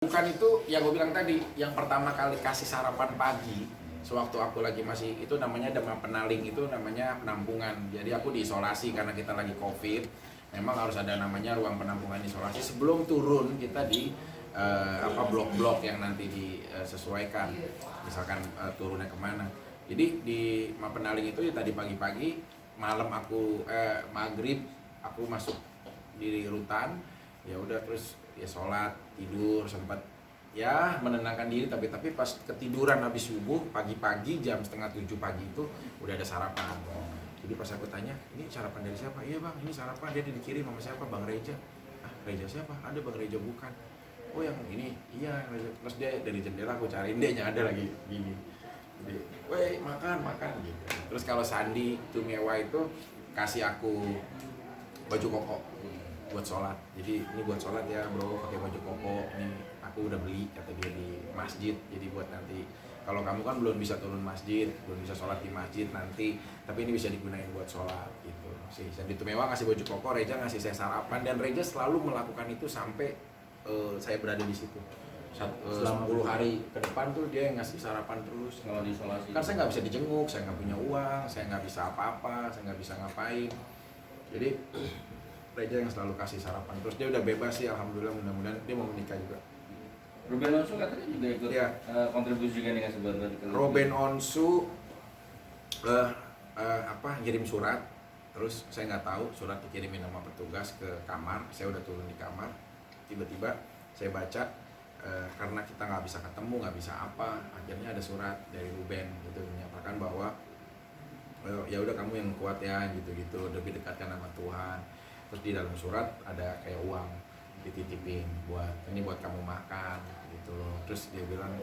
Bukan itu yang gue bilang tadi, yang pertama kali kasih sarapan pagi sewaktu aku lagi masih itu namanya demam penaling, itu namanya penampungan. Jadi aku diisolasi karena kita lagi COVID. Memang harus ada namanya ruang penampungan isolasi sebelum turun kita di blok-blok yang nanti disesuaikan. Misalkan turunnya kemana. Jadi di Mapenaling itu ya tadi pagi-pagi, malam aku maghrib aku masuk di rutan. Ya udah terus ya sholat, tidur, sempat ya menenangkan diri, tapi pas ketiduran habis subuh pagi-pagi jam 6:30 pagi itu udah ada sarapan. Jadi pas aku tanya, ini sarapan dari siapa? Iya bang, ini sarapan dia dikirim sama siapa? Bang Reja. Ah, Reja siapa? Ada Bang Reja bukan? Oh yang ini, iya. Terus dia dari jendela aku cariin, dia ada lagi gini. Jadi, weh makan gitu. Terus kalau Sandi Tumewa itu kasih aku baju koko buat sholat. Jadi ini buat sholat ya bro, pakai baju koko. Ini aku udah beli kata dia di masjid. Jadi buat nanti kalau kamu kan belum bisa turun masjid, belum bisa sholat di masjid nanti, tapi ini bisa digunakan buat sholat gitu sih. Dan itu mewah ngasih baju koko, Reja ngasih saya sarapan, dan Reja selalu melakukan itu sampai saya berada di situ. 10 hari ke depan tuh dia ngasih sarapan terus. Kalau di isolasi Kan saya nggak bisa dijenguk, saya nggak punya uang, saya nggak bisa apa-apa, saya nggak bisa ngapain. Jadi Reja yang selalu kasih sarapan. Terus dia udah bebas sih, alhamdulillah, mudah-mudahan dia mau menikah juga. Ruben Onsu katanya juga ikut ya. Kontribusi juga nih ngasih bantuan ke Ruben Onsu ngirim surat, terus saya nggak tahu surat dikirimin sama petugas ke kamar. Saya udah turun di kamar, tiba-tiba saya baca karena kita nggak bisa ketemu, nggak bisa apa, akhirnya ada surat dari Ruben gitu menyatakan bahwa ya udah kamu yang kuat ya gitu-gitu, lebih dekatkan sama Tuhan. Terus di dalam surat ada kayak uang dititipin buat kamu makan gitu loh. Terus dia bilang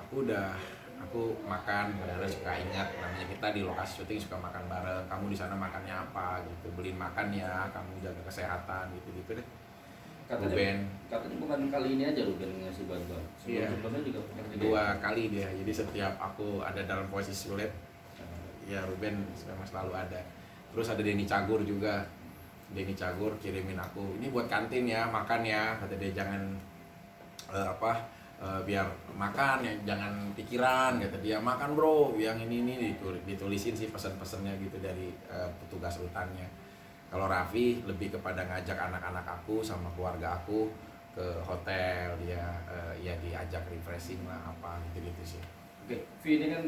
aku makan, padahal suka ingat namanya kita di lokasi syuting suka makan bareng, kamu di sana makannya apa gitu, beliin makan ya, kamu jaga kesehatan gitu deh. Katanya bukan kali ini aja Ruben ngasih bantuan. Sebelumnya juga dua kali dia. Jadi setiap aku ada dalam posisi sulit, ya Ruben memang selalu ada. Terus ada Denny Cagur juga. Denny Cagur kirimin aku, ini buat kantin ya, makan ya, kata dia, jangan biar makan ya, jangan pikiran, kata dia, makan bro, yang ini ditulisin sih pesan-pesannya gitu dari petugas rutannya. Kalau Raffi lebih kepada ngajak anak-anak aku sama keluarga aku ke hotel, dia ya diajak refreshing lah apa gitu sih. Oke, V ini kan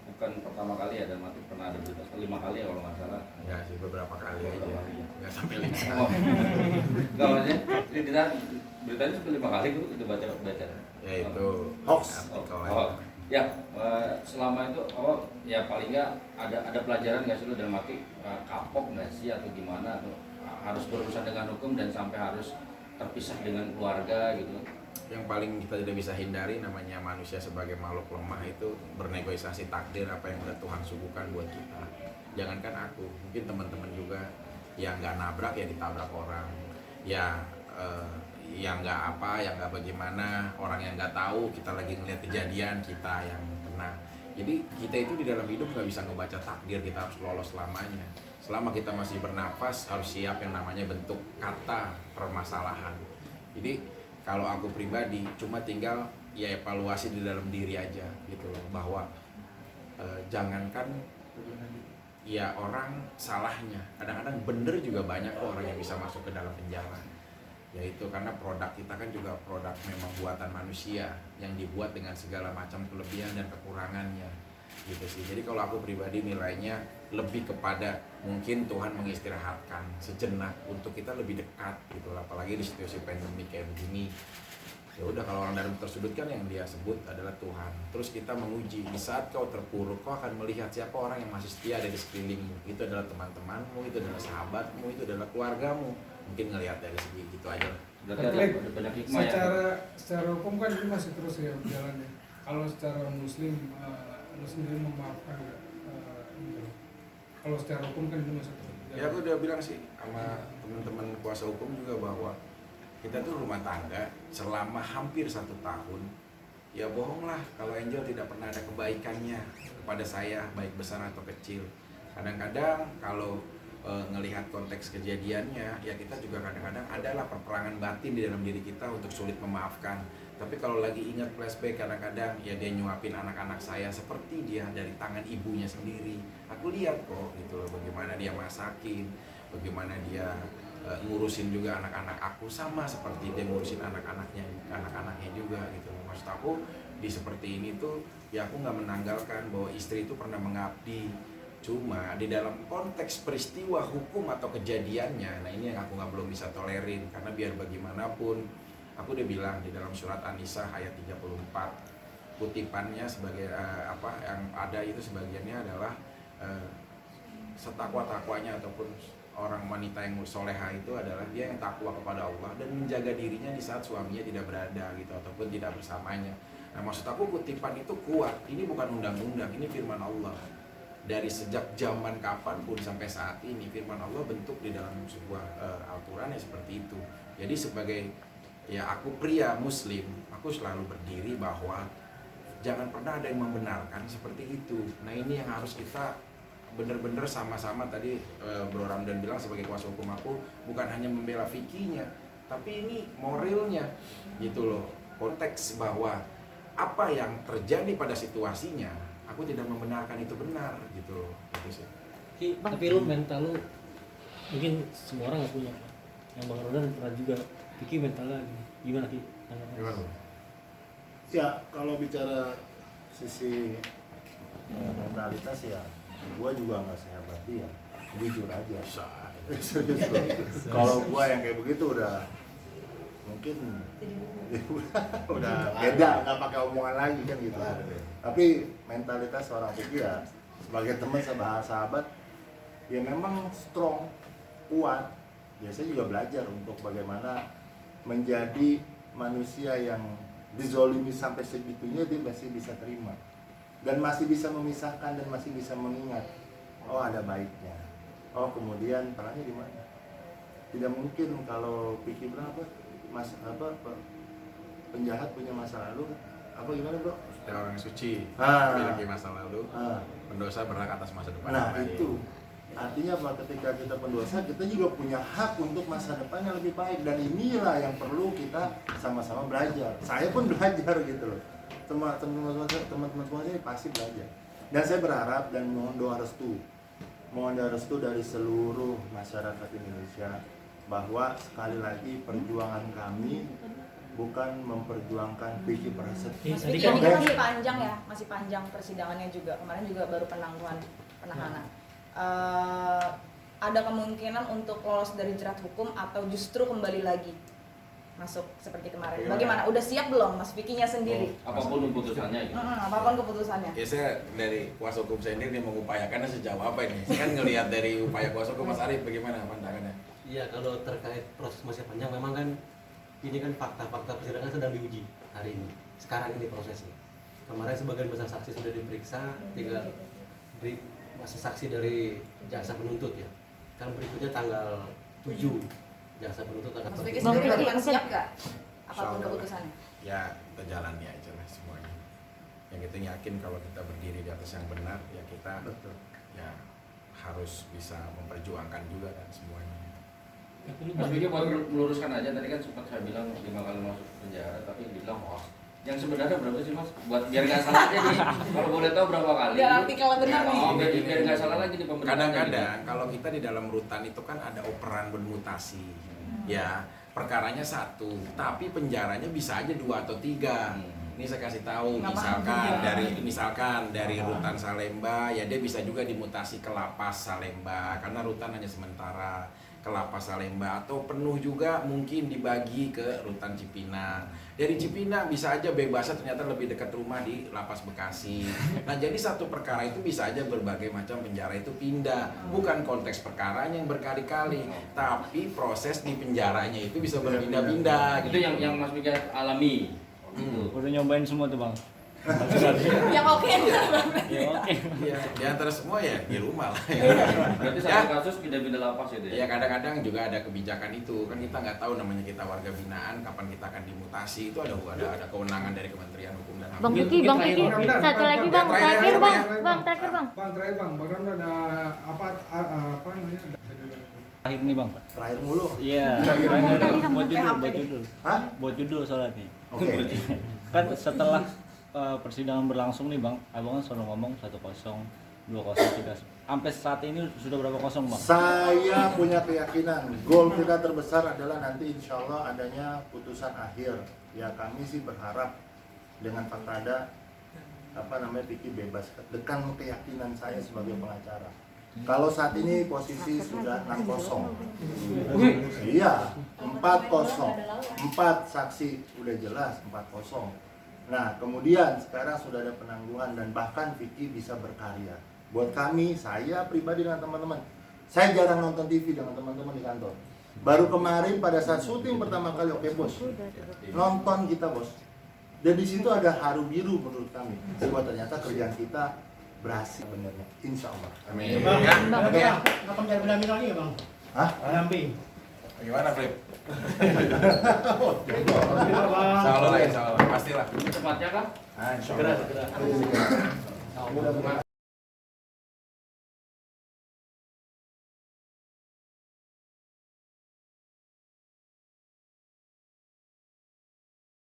bukan pertama kali ya, dan mati pernah ada berita 5 kali ya kalau nggak salah. Ya sih, beberapa kali aja, nggak sampai 5 kali. Nggak, maksudnya beritanya sampai 5 kali itu baca. Ya itu hoax. Ya, selama itu ya paling nggak ada pelajaran nggak sih lu dalam arti kapok nggak sih atau gimana, atau harus berurusan dengan hukum dan sampai harus terpisah dengan keluarga gitu? Yang paling kita tidak bisa hindari namanya manusia sebagai makhluk lemah itu bernegosiasi takdir apa yang udah Tuhan suguhkan buat kita. Jangankan aku, mungkin teman-teman juga yang nggak nabrak ya ditabrak orang, ya yang nggak bagaimana, orang yang nggak tahu kita lagi ngeliat kejadian kita yang kena. Jadi kita itu di dalam hidup nggak bisa ngebaca takdir kita harus lolos selamanya. Selama kita masih bernafas harus siap yang namanya bentuk kata permasalahan. Jadi kalau aku pribadi cuma tinggal ya evaluasi di dalam diri aja gitu loh, bahwa jangankan ya orang salahnya, kadang-kadang bener juga banyak kok orang yang bisa masuk ke dalam penjara. Yaitu karena produk kita kan juga produk memang buatan manusia yang dibuat dengan segala macam kelebihan dan kekurangannya gitu sih. Jadi kalau aku pribadi nilainya lebih kepada mungkin Tuhan mengistirahatkan sejenak untuk kita lebih dekat gitu, apalagi di situasi pandemi kayak begini. Ya udah, kalau orang dalam tersudut kan yang dia sebut adalah Tuhan. Terus kita menguji, di saat kau terpuruk kau akan melihat siapa orang yang masih setia ada di sekelilingmu. Itu adalah teman-temanmu, itu adalah sahabatmu, itu adalah keluargamu. Mungkin ngelihat dari segi gitu aja lah. Berarti ada banyak hikmah secara hukum kan ini masih terus ya berjalan ya. Kalau secara muslim lu sendiri memaafkan nggak? Kalau secara hukum kan ini masih terus berjalan. Ya aku udah bilang sih sama teman-teman kuasa hukum juga bahwa kita tuh rumah tangga selama hampir 1 tahun. Ya bohonglah kalau Angel tidak pernah ada kebaikannya kepada saya, baik besar atau kecil. Kadang-kadang kalau ngelihat konteks kejadiannya, ya kita juga kadang-kadang adalah perperangan batin di dalam diri kita untuk sulit memaafkan. Tapi kalau lagi ingat flashback, kadang-kadang ya dia nyuapin anak-anak saya seperti dia dari tangan ibunya sendiri. Aku lihat kok gitu loh, bagaimana dia masakin, bagaimana dia ngurusin juga anak-anak aku, sama seperti dia ngurusin anak-anaknya juga gitu loh. Maksud aku di seperti ini tuh ya aku nggak menanggalkan bahwa istri itu pernah mengabdi. Cuma di dalam konteks peristiwa hukum atau kejadiannya, nah ini yang aku belum bisa tolerin, karena biar bagaimanapun aku udah bilang di dalam surat An-Nisa ayat 34, kutipannya sebagai yang ada itu sebagiannya adalah setakwa-takwanya ataupun orang wanita yang soleha itu adalah dia yang takwa kepada Allah dan menjaga dirinya di saat suaminya tidak berada gitu ataupun tidak bersamanya. Nah maksud aku kutipan itu kuat, ini bukan undang-undang, ini firman Allah. Dari sejak zaman kapanpun sampai saat ini firman Allah bentuk di dalam sebuah Al-Quran ya seperti itu. Jadi sebagai ya aku pria muslim, aku selalu berdiri bahwa jangan pernah ada yang membenarkan seperti itu. Nah ini yang harus kita benar-benar sama-sama tadi Bro Ramdan bilang sebagai kuasa hukum aku bukan hanya membela fikihnya, tapi ini moralnya gitu loh. Konteks bahwa apa yang terjadi pada situasinya aku tidak membenarkan itu benar gitu loh. Gitu sih. Tapi lu mental lu mungkin semua orang gak punya kan? Yang Bang Rodan pernah juga Kiki mentalnya gimana Ki? Gimana? Ya kalau bicara sisi mentalitas ya gue juga nggak sehebat dia, jujur aja. Kalau gue yang kayak begitu udah mungkin udah beda, nggak pakai omongan lagi kan gitu. Tapi mentalitas seorang Kiki ya sebagai teman sahabat ya memang strong, kuat. Biasanya juga belajar untuk bagaimana menjadi manusia yang dizolimi sampai segitunya dia masih bisa terima dan masih bisa memisahkan dan masih bisa mengingat, oh ada baiknya, oh kemudian perannya di mana. Tidak mungkin kalau pikir berapa penjahat punya masa lalu apa gimana bro? Setiap orang suci memiliki masa lalu, pendosa berhak atas masa depan. Nah itu artinya apa? Ketika kita pendosa, kita juga punya hak untuk masa depan yang lebih baik, dan inilah yang perlu kita sama-sama belajar. Saya pun belajar gitu loh. Teman-teman semua ini pasti belajar. Dan saya berharap dan mohon doa restu dari seluruh masyarakat Indonesia bahwa sekali lagi perjuangan kami bukan memperjuangkan Vicky Prasetyo. Mas Vicky, ini kan masih panjang ya, masih panjang persidangannya juga. Kemarin juga baru penahanan. Ada kemungkinan untuk lolos dari jerat hukum atau justru kembali lagi masuk seperti kemarin. Bagaimana? Udah siap belum Mas Vicky-nya sendiri? Apapun keputusannya gitu. Apapun keputusannya. Ya saya dari kuasa hukum saya sendiri mengupayakannya sejauh apa ini? Saya kan ngelihat dari upaya kuasa hukum Mas Arief bagaimana pandangannya? Iya, kalau terkait proses masih panjang memang kan ini kan fakta-fakta persidangan sedang diuji hari ini. Sekarang ini prosesnya. Kemarin sebagian besar saksi sudah diperiksa, tinggal masih saksi dari jaksa penuntut ya. Kan berikutnya tanggal 7 jaksa penuntut akan Mas Vicky sendiri bagaimana, siap nggak? Apapun Insyaallah. keputusannya. Ya kita jalani aja lah semuanya. Yang kita yakin kalau kita berdiri di atas yang benar, ya kita ya harus bisa memperjuangkan juga kan semuanya. Mas Vicky boleh meluruskan aja, tadi kan sempat saya bilang 5 kali masuk penjara, tapi dibilang hoax. Yang sebenarnya berapa sih Mas? Buat biar nggak salah aja nih. Kalau boleh tahu berapa kali? Biar artikelnya benar nih. Oh, biar nggak salah lagi di pemerintahan. Kadang-kadang kalau kita di dalam rutan itu kan ada operan bermutasi. Ya, perkaranya 1, tapi penjaranya bisa aja 2 atau 3. Ini saya kasih tahu, misalkan dari rutan Salemba, ya dia bisa juga dimutasi ke lapas Salemba karena rutan hanya sementara, ke lapas Salemba, atau penuh juga mungkin dibagi ke rutan Cipinang. Dari Cipinang bisa aja bebasnya ternyata lebih dekat rumah di lapas Bekasi. Nah jadi satu perkara itu bisa aja berbagai macam penjara itu pindah. Bukan konteks perkaranya yang berkali-kali, tapi proses di penjaranya itu bisa berpindah-pindah. Itu yang Mas Vicky alami. Udah nyobain semua tuh bang. Yang oke enggak? Ya, di antara semua ya di rumah lah. Berarti satu kasus pindah-pindah lapas itu Ya kadang-kadang juga ada kebijakan itu, kan kita nggak tahu namanya kita warga binaan kapan kita akan dimutasi, itu ada kewenangan dari Kementerian Hukum dan HAM. Bang Kiki, satu lagi bang, terakhir bang. Bang, Bang Ramdan ada apa namanya? Terakhir nih bang. Terakhir mulu. Iya. Buat judul. Hah? Buat judul soalnya nih. Oke. Kan setelah persidangan berlangsung nih bang, abang kan selalu ngomong 1-0, 2-0, 3. Sampai saat ini sudah berapa kosong bang? Saya punya keyakinan gol kita terbesar adalah nanti insya Allah adanya putusan akhir. Ya kami sih berharap dengan fakta ada Vicky bebas. Dengan keyakinan saya sebagai pengacara. Kalau saat ini posisi sudah 6-0. Iya, 4-0. 4 saksi udah jelas 4-0. Nah, kemudian sekarang sudah ada penangguhan dan bahkan Vicky bisa berkarya. Buat kami, saya pribadi dengan teman-teman, saya jarang nonton TV dengan teman-teman di kantor. Baru kemarin pada saat syuting pertama kali, oke bos, nonton kita bos. Dan di situ ada haru biru menurut kami. Bahwa ternyata kerjaan kita berhasil benernya, insya Allah. Amin. Bang, Ya. Bang, Oke. kapan cari pendamping lagi ya bang? Hah? Pendamping. Gimana, Flip? Bang. Insya Allah lah, pastilah. Cepatnya kah? Insya Allah. Mudah-mudahan.